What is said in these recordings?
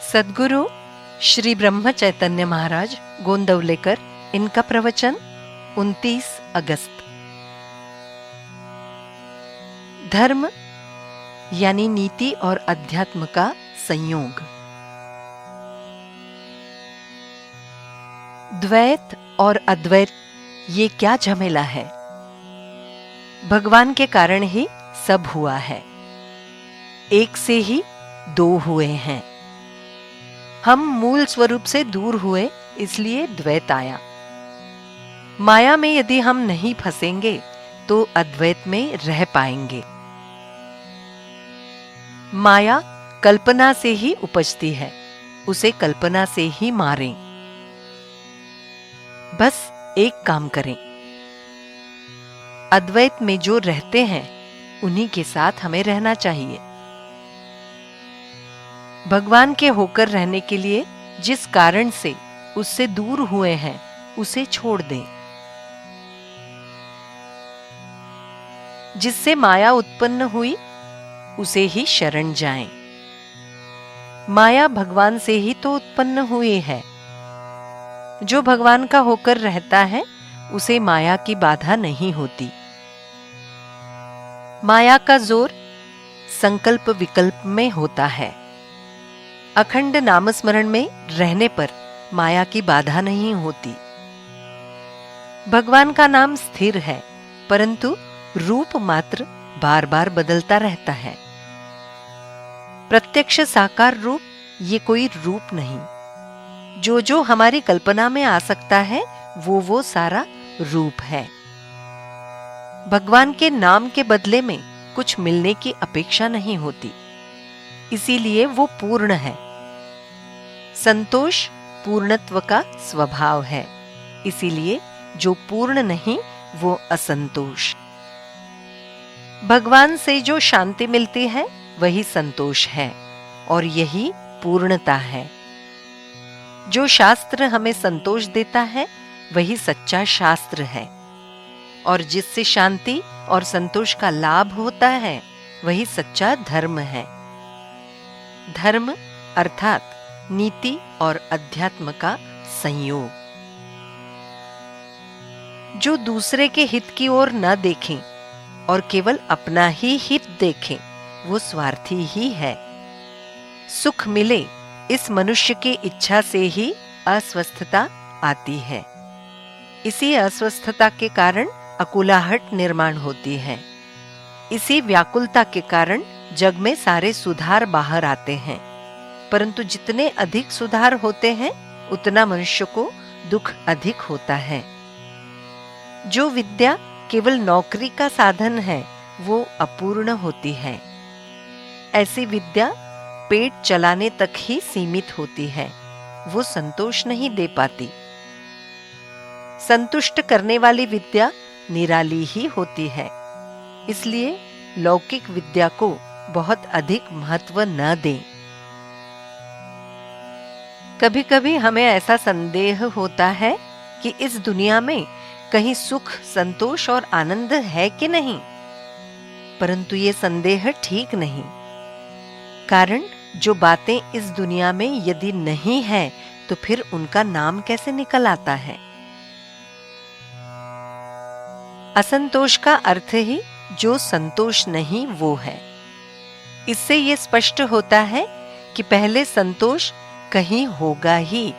सद्गुरु श्री ब्रह्म चैतन्य महाराज गोंदवलेकर, इनका प्रवचन 29 अगस्त। धर्म यानी नीति और अध्यात्म का संयोग। द्वैत और अद्वैत ये क्या झमेला है। भगवान के कारण ही सब हुआ है, एक से ही दो हुए हैं। हम मूल स्वरूप से दूर हुए, इसलिए द्वैत आया। माया में यदि हम नहीं फंसेंगे तो अद्वैत में रह पाएंगे। माया कल्पना से ही उपजती है, उसे कल्पना से ही मारें। बस एक काम करें, अद्वैत में जो रहते हैं उन्हीं के साथ हमें रहना चाहिए। भगवान के होकर रहने के लिए जिस कारण से उससे दूर हुए हैं उसे छोड़ दें। जिससे माया उत्पन्न हुई उसे ही शरण जाएं। माया भगवान से ही तो उत्पन्न हुई है। जो भगवान का होकर रहता है उसे माया की बाधा नहीं होती। माया का जोर संकल्प विकल्प में होता है। अखंड नामस्मरण में रहने पर माया की बाधा नहीं होती। भगवान का नाम स्थिर है, परंतु रूप मात्र बार बार बदलता रहता है। प्रत्यक्ष साकार रूप ये कोई रूप नहीं। जो हमारी कल्पना में आ सकता है वो सारा रूप है। भगवान के नाम के बदले में कुछ मिलने की अपेक्षा नहीं होती, इसीलिए वो पूर्ण है। संतोष पूर्णत्व का स्वभाव है, इसीलिए जो पूर्ण नहीं वो असंतोष। भगवान से जो शांति मिलती है वही संतोष है और यही पूर्णता है। जो शास्त्र हमें संतोष देता है वही सच्चा शास्त्र है, और जिससे शांति और संतोष का लाभ होता है वही सच्चा धर्म है। धर्म अर्थात नीति और अध्यात्म का संयोग। जो दूसरे के हित की ओर न देखें और केवल अपना ही हित देखें वो स्वार्थी ही है। सुख मिले इस मनुष्य की इच्छा से ही अस्वस्थता आती है। इसी अस्वस्थता के कारण अकुलाहट निर्माण होती है। इसी व्याकुलता के कारण जग में सारे सुधार बाहर आते हैं, परंतु जितने अधिक सुधार होते हैं उतना मनुष्य को दुख अधिक होता है। जो विद्या केवल नौकरी का साधन है वो अपूर्ण होती है। ऐसी विद्या पेट चलाने तक ही सीमित होती है, वो संतोष नहीं दे पाती। संतुष्ट करने वाली विद्या निराली ही होती है, इसलिए लौकिक विद्या को बहुत अधिक महत्व न दें। कभी कभी हमें ऐसा संदेह होता है कि इस दुनिया में कहीं सुख, संतोष और आनंद है कि नहीं, परंतु ये संदेह ठीक नहीं। कारण जो बातें इस दुनिया में यदि नहीं है तो फिर उनका नाम कैसे निकल आता है। असंतोष का अर्थ ही जो संतोष नहीं वो है। इससे ये स्पष्ट होता है कि पहले संतोष कहीं होगा ही।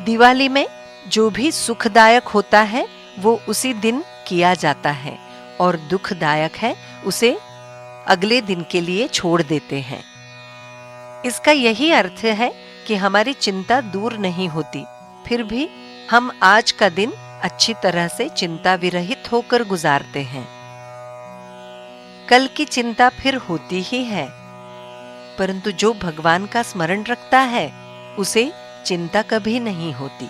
दिवाली में जो भी सुखदायक होता है वो उसी दिन किया जाता है, और दुखदायक है उसे अगले दिन के लिए छोड़ देते हैं। इसका यही अर्थ है कि हमारी चिंता दूर नहीं होती, फिर भी हम आज का दिन अच्छी तरह से चिंता विरहित होकर गुजारते हैं। कल की चिंता फिर होती ही है, परंतु जो भगवान का स्मरण रखता है उसे चिंता कभी नहीं होती।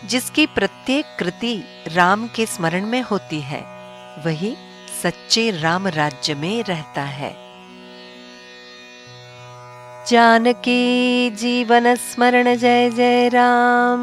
जिसकी प्रत्येक कृति राम के स्मरण में होती है वही सच्चे राम राज्य में रहता है। जानकी जीवन स्मरण जय जय राम।